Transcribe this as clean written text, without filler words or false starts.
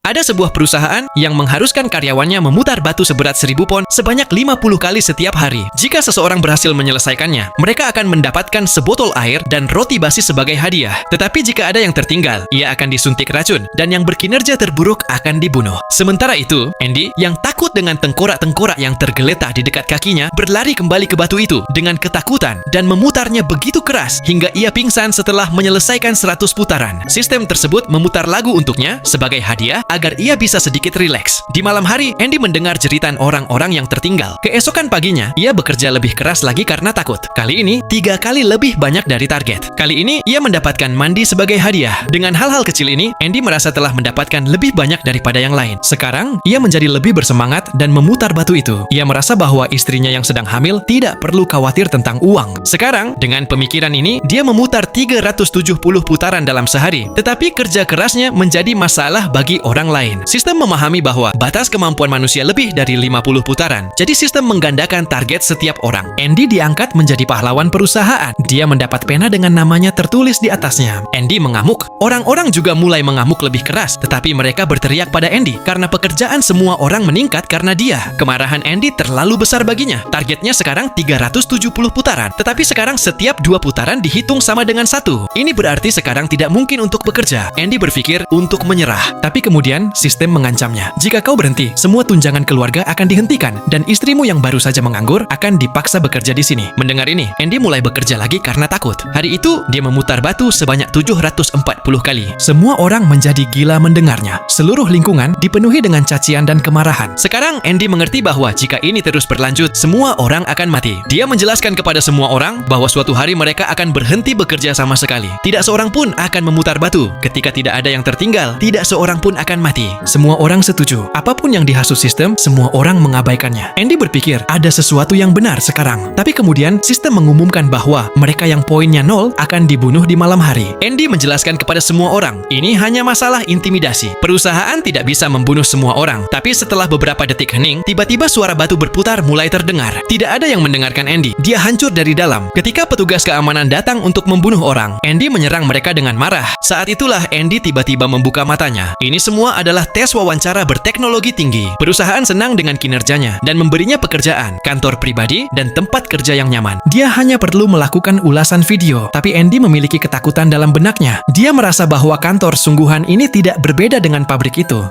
Ada sebuah perusahaan yang mengharuskan karyawannya memutar batu seberat 1000 pon sebanyak 50 kali setiap hari. Jika seseorang berhasil menyelesaikannya, mereka akan mendapatkan sebotol air dan roti basi sebagai hadiah. Tetapi jika ada yang tertinggal, ia akan disuntik racun dan yang berkinerja terburuk akan dibunuh. Sementara itu, Andy yang takut dengan tengkorak-tengkorak yang tergeletak di dekat kakinya berlari kembali ke batu itu dengan ketakutan dan memutarnya begitu keras hingga ia pingsan setelah menyelesaikan 100 putaran. Sistem tersebut memutar lagu untuknya sebagai hadiah agar ia bisa sedikit rileks. Di malam hari, Andy mendengar jeritan orang-orang yang tertinggal. Keesokan paginya, ia bekerja lebih keras lagi karena takut. Kali ini, 3 kali lebih banyak dari target. Kali ini, ia mendapatkan mandi sebagai hadiah. Dengan hal-hal kecil ini, Andy merasa telah mendapatkan lebih banyak daripada yang lain. Sekarang, ia menjadi lebih bersemangat dan memutar batu itu. Ia merasa bahwa istrinya yang sedang hamil tidak perlu khawatir tentang uang. Sekarang, dengan pemikiran ini, dia memutar 370 putaran dalam sehari. Tetapi kerja kerasnya menjadi masalah bagi orang lain. Sistem memahami bahwa batas kemampuan manusia lebih dari 50 putaran. Jadi sistem menggandakan target setiap orang. Andy diangkat menjadi pahlawan perusahaan. Dia mendapat pena dengan namanya tertulis di atasnya. Andy mengamuk. Orang-orang juga mulai mengamuk lebih keras. Tetapi mereka berteriak pada Andy karena pekerjaan semua orang meningkat karena dia. Kemarahan Andy terlalu besar baginya. Targetnya sekarang 370 putaran. Tetapi sekarang setiap 2 putaran dihitung sama dengan 1. Ini berarti sekarang tidak mungkin untuk bekerja. Andy berpikir untuk menyerah. Tapi kemudian sistem mengancamnya. Jika kau berhenti, semua tunjangan keluarga akan dihentikan dan istrimu yang baru saja menganggur akan dipaksa bekerja di sini. Mendengar ini, Andy mulai bekerja lagi karena takut. Hari itu, dia memutar batu sebanyak 740 kali. Semua orang menjadi gila mendengarnya. Seluruh lingkungan dipenuhi dengan cacian dan kemarahan. Sekarang, Andy mengerti bahwa jika ini terus berlanjut, semua orang akan mati. Dia menjelaskan kepada semua orang bahwa suatu hari mereka akan berhenti bekerja sama sekali. Tidak seorang pun akan memutar batu. Ketika tidak ada yang tertinggal, tidak seorang pun akan mati. Semua orang setuju. Apapun yang dihasut sistem, semua orang mengabaikannya. Andy berpikir ada sesuatu yang benar sekarang. Tapi kemudian sistem mengumumkan bahwa mereka yang poinnya 0 akan dibunuh di malam hari. Andy menjelaskan kepada semua orang, ini hanya masalah intimidasi. Perusahaan tidak bisa membunuh semua orang. Tapi setelah beberapa detik hening, tiba-tiba suara batu berputar mulai terdengar. Tidak ada yang mendengarkan Andy. Dia hancur dari dalam. Ketika petugas keamanan datang untuk membunuh orang, Andy menyerang mereka dengan marah. Saat itulah Andy tiba-tiba membuka matanya. Ini semua adalah tes wawancara berteknologi tinggi. Perusahaan senang dengan kinerjanya dan memberinya pekerjaan, kantor pribadi, dan tempat kerja yang nyaman. Dia hanya perlu melakukan ulasan video. Tapi Andy memiliki ketakutan dalam benaknya. Dia merasa bahwa kantor sungguhan ini tidak berbeda dengan pabrik itu.